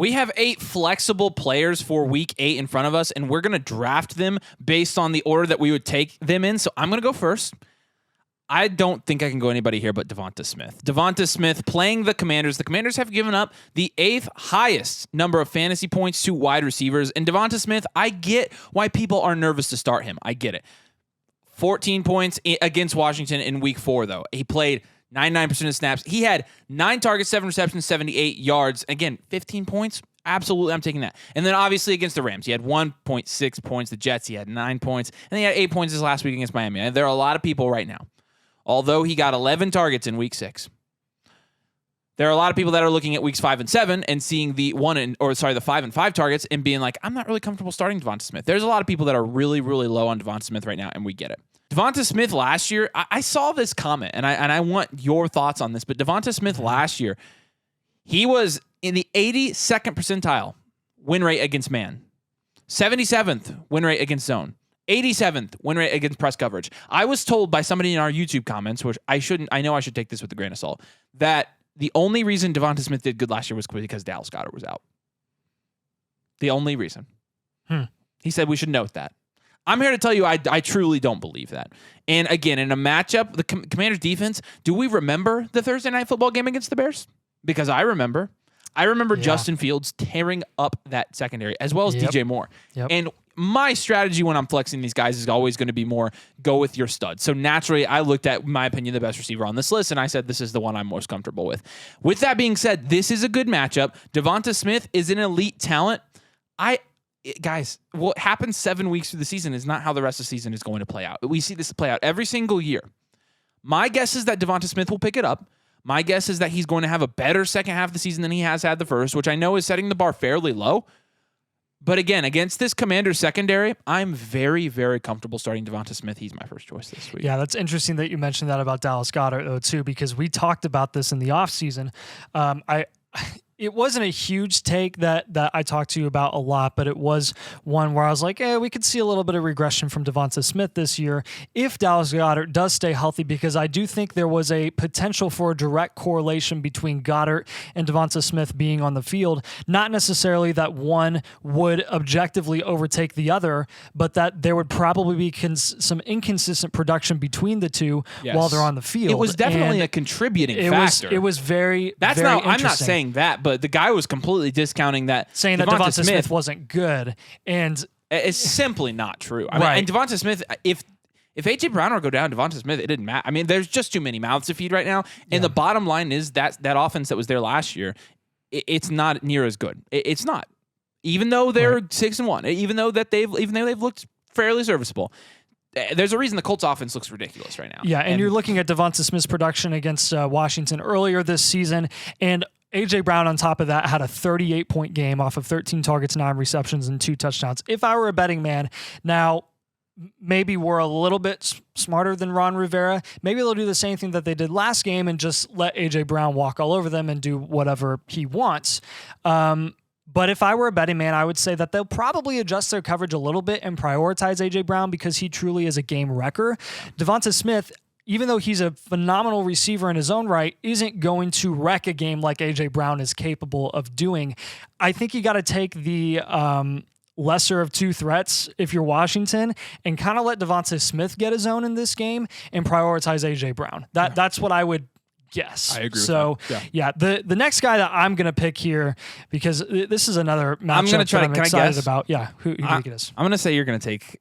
We have 8 flexible players for week 8 in front of us, and we're going to draft them based on the order that we would take them in. So I'm going to go first. I don't think I can go anybody here but Devonta Smith. Devonta Smith playing the Commanders. The Commanders have given up the 8th highest number of fantasy points to wide receivers. And Devonta Smith, I get why people are nervous to start him. I get it. 14 points against Washington in week 4, though. He played 99% of snaps. He had 9 targets, 7 receptions, 78 yards. Again, 15 points. Absolutely, I'm taking that. And then obviously against the Rams, he had 1.6 points. The Jets, he had 9 points. And he had 8 points this last week against Miami. And there are a lot of people right now, although he got 11 targets in week 6, there are a lot of people that are looking at weeks 5 and 7 and seeing the 5 and 5 targets and being like, I'm not really comfortable starting Devonta Smith. There's a lot of people that are really, really low on Devonta Smith right now, and we get it. Devonta Smith last year, I saw this comment, and I want your thoughts on this, but Devonta Smith last year, he was in the 82nd percentile win rate against man, 77th win rate against zone, 87th win rate against press coverage. I was told by somebody in our YouTube comments, which I know I should take this with a grain of salt, that the only reason Devonta Smith did good last year was because Dallas Goedert was out. The only reason. He said we should note that. I'm here to tell you I truly don't believe that. And again, in a matchup, the Commanders defense, do we remember the Thursday Night Football game against the Bears? Because I remember. Justin Fields tearing up that secondary, as well as DJ Moore. And my strategy when I'm flexing these guys is always going to be more go with your stud. So naturally, I looked at, in my opinion, the best receiver on this list, and I said this is the one I'm most comfortable with. With that being said, this is a good matchup. Devonta Smith is an elite talent. Guys, what happens 7 weeks through the season is not how the rest of the season is going to play out. We see this play out every single year. My guess is that Devonta Smith will pick it up. My guess is that he's going to have a better second half of the season than he has had the first, which I know is setting the bar fairly low. But again, against this Commanders secondary, I'm very, very comfortable starting Devonta Smith. He's my first choice this week. Yeah, that's interesting that you mentioned that about Dallas Goedert, though, too, because we talked about this in the offseason. It wasn't a huge take that I talked to you about a lot, but it was one where I was like, we could see a little bit of regression from Devonta Smith this year if Dallas Goedert does stay healthy, because I do think there was a potential for a direct correlation between Goedert and Devonta Smith being on the field. Not necessarily that one would objectively overtake the other, but that there would probably be some inconsistent production between the two while they're on the field. It was definitely a contributing factor. It was very, That's very not. I'm not saying that, but the guy was completely discounting that. Saying that Devonta Smith wasn't good. And it's simply not true. I mean, and Devonta Smith, if A.J. Brown were to go down, Devonta Smith, it didn't matter. I mean, there's just too many mouths to feed right now. And the bottom line is that offense that was there last year, it's not near as good. It's not. Even though they're 6-1, even though they've looked fairly serviceable. There's a reason the Colts offense looks ridiculous right now. Yeah, and you're looking at Devonta Smith's production against Washington earlier this season, and A.J. Brown on top of that had a 38-point game off of 13 targets, 9 receptions, and 2 touchdowns. If I were a betting man, now maybe we're a little bit smarter than Ron Rivera. Maybe they'll do the same thing that they did last game and just let A.J. Brown walk all over them and do whatever he wants. But if I were a betting man, I would say that they'll probably adjust their coverage a little bit and prioritize A.J. Brown because he truly is a game wrecker. Devonta Smith, even though he's a phenomenal receiver in his own right, isn't going to wreck a game like A.J. Brown is capable of doing. I think you got to take the lesser of two threats if you're Washington and kind of let Devonta Smith get his own in this game and prioritize A.J. Brown. That's what I would guess. I agree so, with that. Yeah, the next guy that I'm going to pick here, because this is another matchup that I'm excited about. Yeah, who do you think it is? I'm going to say you're going to take...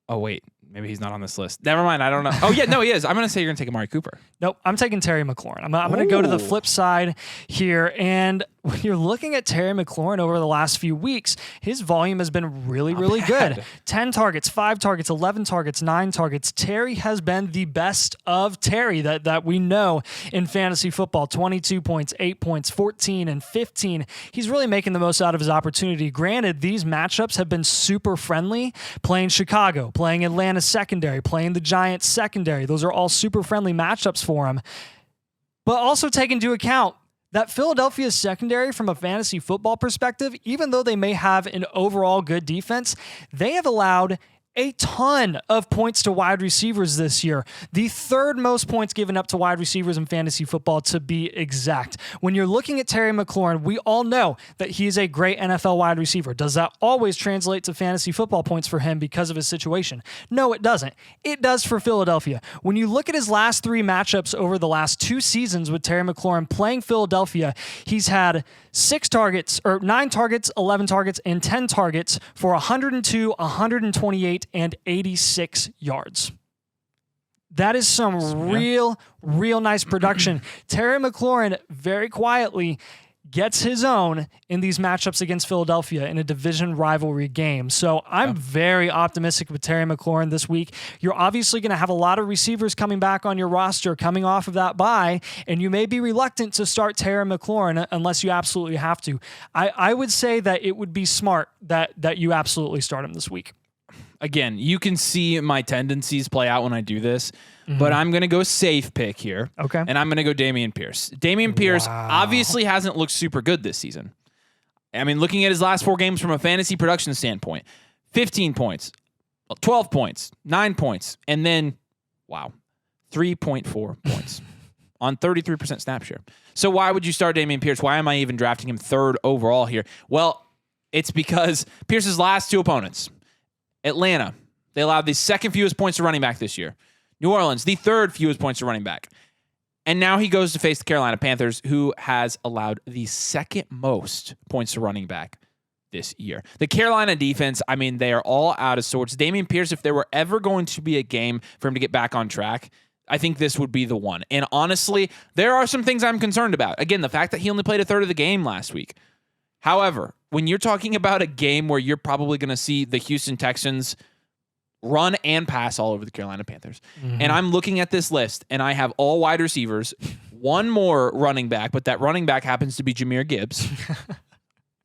Oh, wait. Maybe he's not on this list. Never mind. I don't know. Oh, yeah. No, he is. I'm going to say you're going to take Amari Cooper. Nope. I'm taking Terry McLaurin. I'm going to go to the flip side here. And when you're looking at Terry McLaurin over the last few weeks, his volume has been really, really good. 10 targets, 5 targets, 11 targets, 9 targets. Terry has been the best of Terry that we know in fantasy football. 22 points, 8 points, 14 and 15. He's really making the most out of his opportunity. Granted, these matchups have been super friendly. Playing Chicago, playing Atlanta secondary, playing the Giants secondary. Those are all super friendly matchups for him. But also take into account that Philadelphia secondary, from a fantasy football perspective, even though they may have an overall good defense, they have allowed a ton of points to wide receivers this year. The third most points given up to wide receivers in fantasy football, to be exact. When you're looking at Terry McLaurin, we all know that he is a great NFL wide receiver. Does that always translate to fantasy football points for him because of his situation? No, it doesn't. It does for Philadelphia. When you look at his last 3 matchups over the last 2 seasons with Terry McLaurin playing Philadelphia, he's had 9 targets, 11 targets, and 10 targets for 102, 128, and 86 yards. That is some real nice production. Terry McLaurin very quietly gets his own in these matchups against Philadelphia in a division rivalry game. So I'm very optimistic with Terry McLaurin this week. You're obviously going to have a lot of receivers coming back on your roster coming off of that bye, and you may be reluctant to start Terry McLaurin unless you absolutely have to. I would say that it would be smart that you absolutely start him this week. Again, you can see my tendencies play out when I do this, but I'm going to go safe pick here. Okay. And I'm going to go Dameon Pierce. Dameon Pierce obviously hasn't looked super good this season. I mean, looking at his last 4 games from a fantasy production standpoint, 15 points, 12 points, 9 points, and then, 3.4 points on 33% snap share. So why would you start Dameon Pierce? Why am I even drafting him 3rd overall here? Well, it's because Pierce's last 2 opponents, Atlanta, they allowed the 2nd fewest points to running back this year. New Orleans, the 3rd fewest points to running back. And now he goes to face the Carolina Panthers, who has allowed the 2nd most points to running back this year. The Carolina defense, I mean, they are all out of sorts. Dameon Pierce, if there were ever going to be a game for him to get back on track, I think this would be the one. And honestly, there are some things I'm concerned about. Again, the fact that he only played a third of the game last week. However, when you're talking about a game where you're probably going to see the Houston Texans run and pass all over the Carolina Panthers, and I'm looking at this list, and I have all wide receivers, one more running back, but that running back happens to be Jahmyr Gibbs.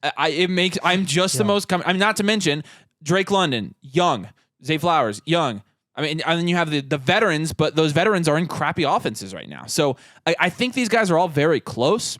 I'm just the most. Not to mention Drake London, young, Zay Flowers, young. I mean, and then you have the veterans, but those veterans are in crappy offenses right now. So I think these guys are all very close.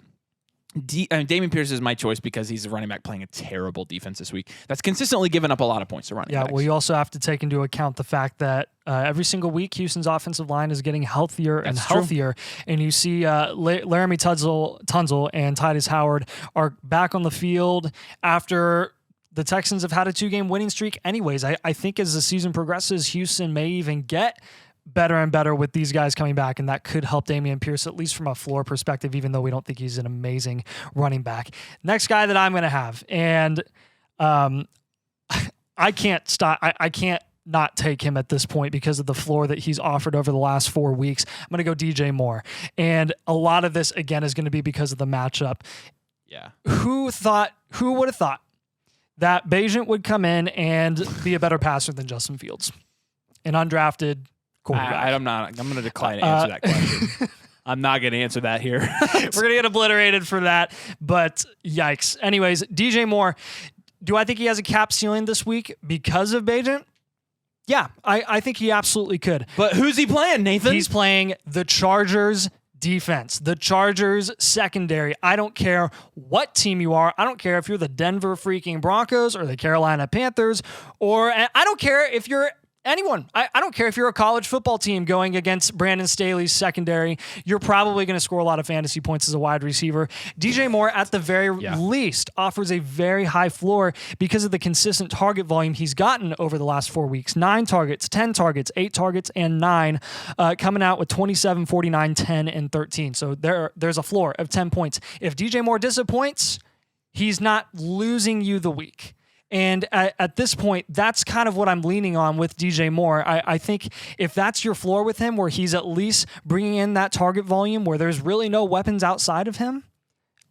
Dameon Pierce is my choice because he's a running back playing a terrible defense this week. That's consistently given up a lot of points to running backs. Well, you also have to take into account the fact that every single week Houston's offensive line is getting healthier and healthier. And you see Laramie Tunzel and Titus Howard are back on the field after the Texans have had a 2-game winning streak anyways. I think as the season progresses, Houston may even get better and better with these guys coming back, and that could help Dameon Pierce, at least from a floor perspective, even though we don't think he's an amazing running back. Next guy that I'm going to have, and I can't stop. I can't not take him at this point because of the floor that he's offered over the last 4 weeks. I'm going to go DJ Moore, and a lot of this, again, is going to be because of the matchup. Yeah. Who would have thought that Bagent would come in and be a better passer than Justin Fields? An undrafted quarterback. I'm going to decline to answer that question. I'm not going to answer that here. We're going to get obliterated for that, but yikes. Anyways, DJ Moore, do I think he has a cap ceiling this week because of Bagent? Yeah, I think he absolutely could. But who's he playing, Nathan? He's playing the Chargers defense, the Chargers secondary. I don't care what team you are. I don't care if you're the Denver freaking Broncos or the Carolina Panthers, or I don't care if you're anyone. I don't care if you're a college football team going against Brandon Staley's secondary. You're probably going to score a lot of fantasy points as a wide receiver. DJ Moore, at the very least, offers a very high floor because of the consistent target volume he's gotten over the last 4 weeks. 9 targets, 10 targets, 8 targets, and 9, coming out with 27, 49, 10, and 13. So there's a floor of 10 points. If DJ Moore disappoints, he's not losing you the week. And at this point, that's kind of what I'm leaning on with DJ Moore. I think if that's your floor with him, where he's at least bringing in that target volume, where there's really no weapons outside of him,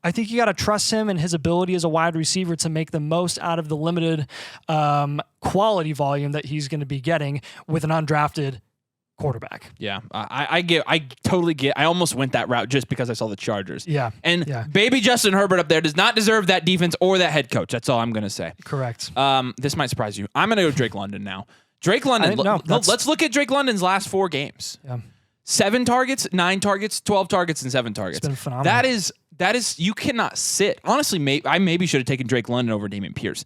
I think you got to trust him and his ability as a wide receiver to make the most out of the limited quality volume that he's going to be getting with an undrafted quarterback. Yeah, I totally get. I almost went that route just because I saw the Chargers. Yeah, and baby Justin Herbert up there does not deserve that defense or that head coach. That's all I'm gonna say. Correct. This might surprise you. I'm gonna go Drake London now. Drake London. Let's look at Drake London's last 4 games. Yeah. 7 targets, 9 targets, 12 targets, and 7 targets. It's been phenomenal. That is you cannot sit. Honestly, I maybe should have taken Drake London over Dameon Pierce.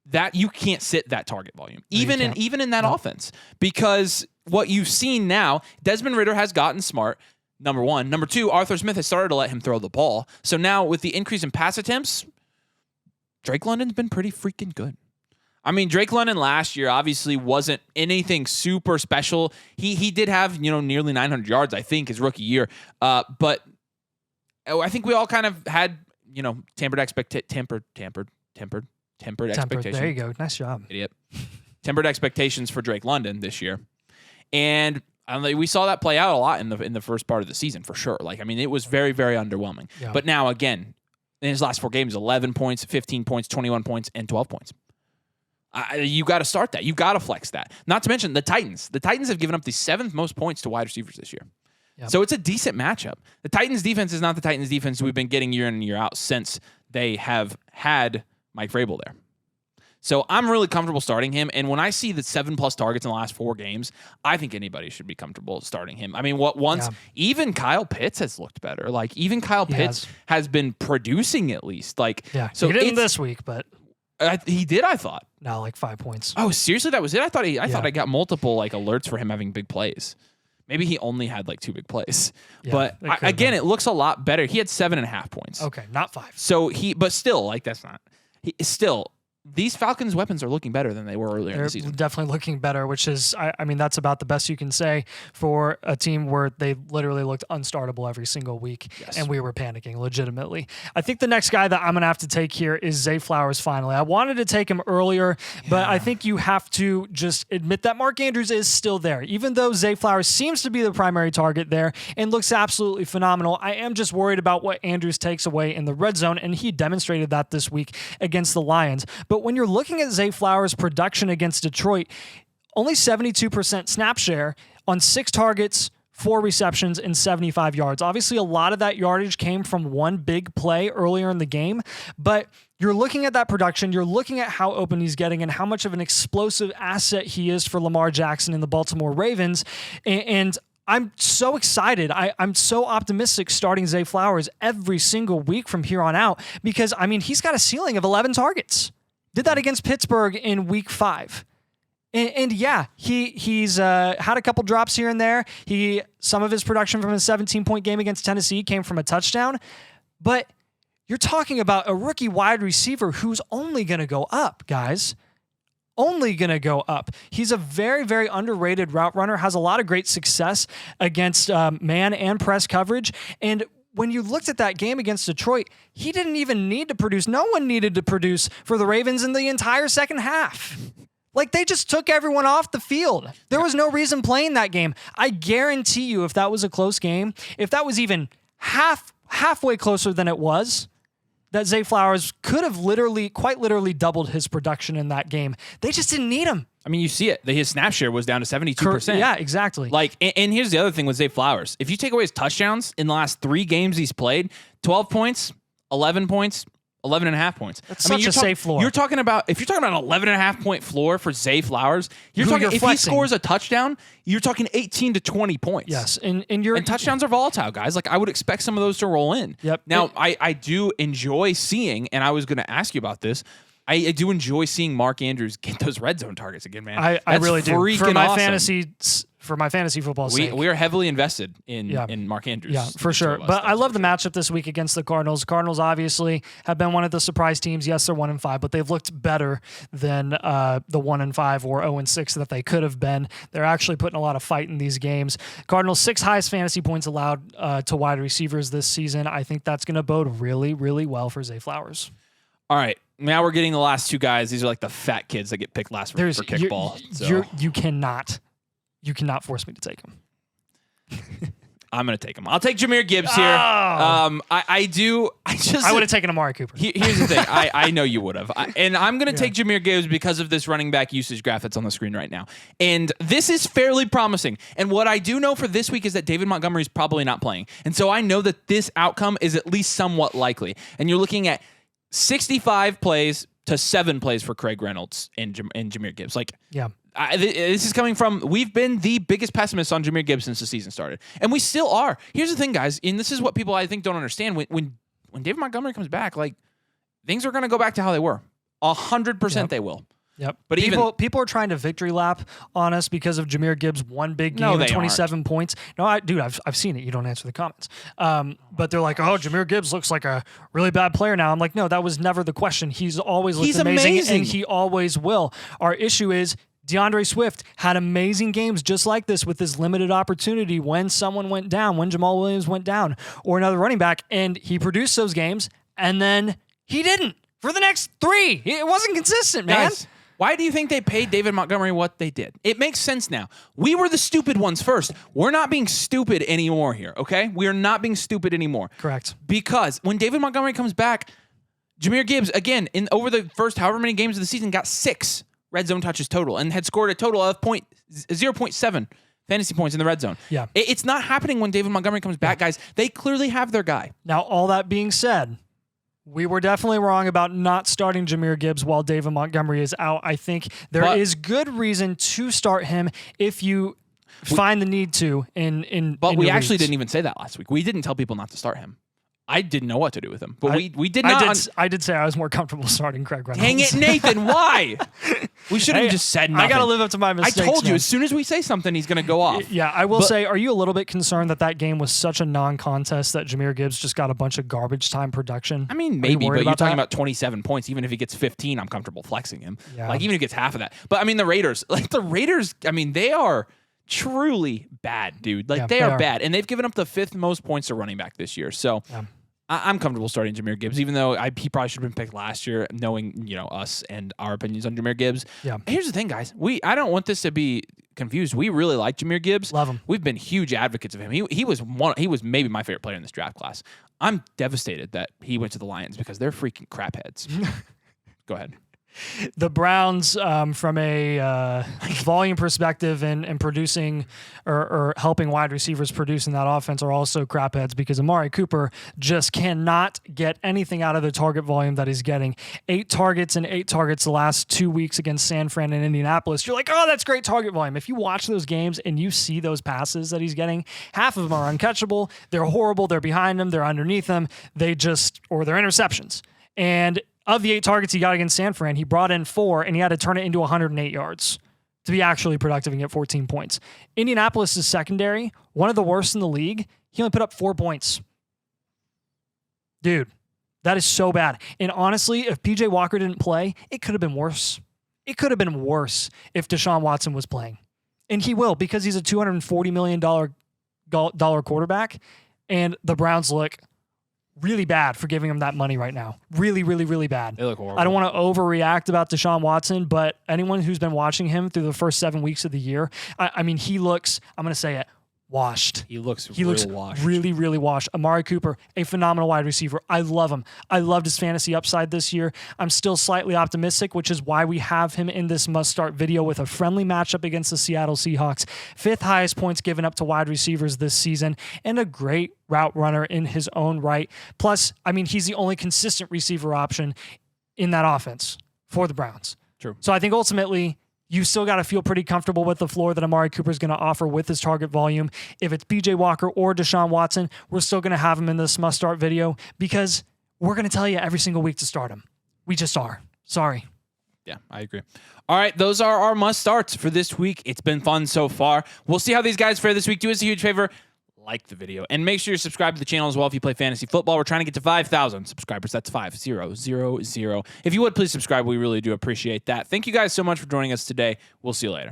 that you can't sit that target volume, even in that offense, because what you've seen now, Desmond Ridder has gotten smart. Number one. Number two, Arthur Smith has started to let him throw the ball. So now with the increase in pass attempts, Drake London's been pretty freaking good. I mean, Drake London last year obviously wasn't anything super special. He did have, nearly 900 yards, I think, his rookie year. But I think we all kind of had, tempered expectations. There you go. Nice job. Idiot. Tempered expectations for Drake London this year. And we saw that play out a lot in the first part of the season, for sure. It was very, very underwhelming. Yeah. But now, again, in his last 4 games, 11 points, 15 points, 21 points, and 12 points. You got to start that. You got to flex that. Not to mention the Titans. The Titans have given up the 7th most points to wide receivers this year. Yep. So it's a decent matchup. The Titans defense is not the Titans defense we've been getting year in and year out since they have had Mike Vrabel there. So I'm really comfortable starting him. And when I see the 7+ targets in the last 4 games, I think anybody should be comfortable starting him. Even Kyle Pitts has looked better. Even Kyle Pitts has been producing at least. So he didn't this week, but he did, I thought. No, 5 points. Oh, seriously? That was it? I thought I got multiple alerts for him having big plays. Maybe he only had 2 big plays. Yeah, but again, it looks a lot better. He had 7.5 points. Okay, not 5. So but still, that's not. These Falcons weapons are looking better than they were earlier in the season. They're definitely looking better, which is, that's about the best you can say for a team where they literally looked unstartable every single week, and we were panicking legitimately. I think the next guy that I'm going to have to take here is Zay Flowers finally. I wanted to take him earlier, but I think you have to just admit that Mark Andrews is still there. Even though Zay Flowers seems to be the primary target there and looks absolutely phenomenal, I am just worried about what Andrews takes away in the red zone, and he demonstrated that this week against the Lions. But when you're looking at Zay Flowers' production against Detroit, only 72% snap share on 6 targets, 4 receptions, and 75 yards. Obviously, a lot of that yardage came from one big play earlier in the game, but you're looking at that production, you're looking at how open he's getting and how much of an explosive asset he is for Lamar Jackson and the Baltimore Ravens, and I'm so excited. I'm so optimistic starting Zay Flowers every single week from here on out because, he's got a ceiling of 11 targets. Did that against Pittsburgh in week 5. And he's had a couple drops here and there. Some of his production from a 17-point game against Tennessee came from a touchdown. But you're talking about a rookie wide receiver who's only going to go up, guys. Only going to go up. He's a very, very underrated route runner, has a lot of great success against man and press coverage. And when you looked at that game against Detroit, he didn't even need to produce. No one needed to produce for the Ravens in the entire second half. They just took everyone off the field. There was no reason playing that game. I guarantee you if that was a close game, if that was even halfway closer than it was, that Zay Flowers could have quite literally doubled his production in that game. They just didn't need him. You see it. His snap share was down to 72%. Yeah, exactly. And here's the other thing with Zay Flowers. If you take away his touchdowns in the last 3 games he's played, 12 points, 11 points, 11.5 points. That's such a safe floor. If you're talking about an 11.5 point floor for Zay Flowers, if he scores a touchdown, you're talking 18 to 20 points. Yes, and touchdowns are volatile, guys. I would expect some of those to roll in. Yep. Now, I do enjoy seeing, and I was going to ask you about this, I do enjoy seeing Mark Andrews get those red zone targets again, man. I really do. For my awesome. fantasy football sake. We are heavily invested in Mark Andrews. Yeah, for sure. But I love the matchup this week against the Cardinals. Cardinals obviously have been one of the surprise teams. Yes, they're 1-5, but they've looked better than the 1-5 or 0-6 that they could have been. They're actually putting a lot of fight in these games. Cardinals 6th highest fantasy points allowed to wide receivers this season. I think that's going to bode really, really well for Zay Flowers. All right. Now we're getting the last 2 guys. These are the fat kids that get picked last for kickball. You cannot force me to take him. I'm going to take him. I'll take Jahmyr Gibbs here. Oh. I would have taken Amari Cooper. Here's the thing. I know you would have. And I'm going to take Jahmyr Gibbs because of this running back usage graph that's on the screen right now. And this is fairly promising. And what I do know for this week is that David Montgomery is probably not playing. And so I know that this outcome is at least somewhat likely. And you're looking at 65 plays to 7 plays for Craig Reynolds and Jahmyr Gibbs. This is coming from, we've been the biggest pessimists on Jahmyr Gibbs since the season started. And we still are. Here's the thing, guys, and this is what people I think don't understand. When David Montgomery comes back, things are going to go back to how they were. 100% they will. Yep. But people are trying to victory lap on us because of Jahmyr Gibbs' one big game and 27 points. No, I've seen it. You don't answer the comments. But they're like, oh, Jahmyr Gibbs looks like a really bad player now. I'm like, no, that was never the question. He's always looked amazing, and he always will. Our issue is DeAndre Swift had amazing games just like this with his limited opportunity when someone went down, when Jamal Williams went down, or another running back, and he produced those games, and then he didn't for the next 3. It wasn't consistent, man. Guys, why do you think they paid David Montgomery what they did? It makes sense now. We were the stupid ones first. We're not being stupid anymore here, okay? We are not being stupid anymore. Correct. Because when David Montgomery comes back, Jahmyr Gibbs, again, over the first however many games of the season, got 6 red zone touches total and had scored a total of 0.7 fantasy points in the red zone. Yeah. It's not happening when David Montgomery comes back, guys. They clearly have their guy. Now, all that being said, we were definitely wrong about not starting Jahmyr Gibbs while David Montgomery is out. I think there is good reason to start him if you find the need to. But we actually didn't even say that last week. We didn't tell people not to start him. I didn't know what to do with him, but we did not. I did say I was more comfortable starting Craig Reynolds. Dang it, Nathan! Why? We should have just said nothing. I got to live up to my mistakes. I told you, man. as soon as we say something, he's going to go off. Yeah, I will say, are you a little bit concerned that game was such a non-contest that Jahmyr Gibbs just got a bunch of garbage time production? I mean, maybe, but you're talking about 27 points. Even if he gets 15, I'm comfortable flexing him. Yeah. Like, even if he gets half of that. But, I mean, the Raiders, I mean, they are truly bad, dude. Like, they are bad. And they've given up the 5th most points to running back this year. So... Yeah. I'm comfortable starting Jahmyr Gibbs, even though he probably should have been picked last year, knowing us and our opinions on Jahmyr Gibbs. Yeah. Here's the thing, guys. I don't want this to be confused. We really like Jahmyr Gibbs. Love him. We've been huge advocates of him. He was maybe my favorite player in this draft class. I'm devastated that he went to the Lions because they're freaking crapheads. Go ahead. The Browns, from a volume perspective and producing or helping wide receivers produce in that offense, are also crapheads because Amari Cooper just cannot get anything out of the target volume that he's getting. 8 targets the last 2 weeks against San Fran and Indianapolis. You're like, oh, that's great target volume. If you watch those games and you see those passes that he's getting, half of them are uncatchable. They're horrible. They're behind him. They're underneath him. They're interceptions. And of the 8 targets he got against San Fran, he brought in 4, and he had to turn it into 108 yards to be actually productive and get 14 points. Indianapolis' secondary, one of the worst in the league. He only put up 4 points. Dude, that is so bad. And honestly, if P.J. Walker didn't play, it could have been worse. It could have been worse if Deshaun Watson was playing. And he will, because he's a $240 million quarterback, and the Browns look really bad for giving him that money right now. Really, really, really bad. They look horrible. I don't want to overreact about Deshaun Watson, but anyone who's been watching him through the first 7 weeks of the year, I mean, he looks, I'm going to say it, washed. He looks washed. Really, really washed. Amari Cooper, a phenomenal wide receiver. I love him. I loved his fantasy upside this year. I'm still slightly optimistic, which is why we have him in this must-start video with a friendly matchup against the Seattle Seahawks. 5th highest points given up to wide receivers this season, and a great route runner in his own right. Plus, I mean, he's the only consistent receiver option in that offense for the Browns. True. So I think ultimately, you still got to feel pretty comfortable with the floor that Amari Cooper is going to offer with his target volume. If it's PJ Walker or Deshaun Watson, we're still going to have him in this must-start video because we're going to tell you every single week to start him. We just are. Sorry. Yeah, I agree. All right, those are our must-starts for this week. It's been fun so far. We'll see how these guys fare this week. Do us a huge favor. Like the video. And make sure you're subscribed to the channel as well if you play fantasy football. We're trying to get to 5,000 subscribers. That's 5,000. If you would, please subscribe. We really do appreciate that. Thank you guys so much for joining us today. We'll see you later.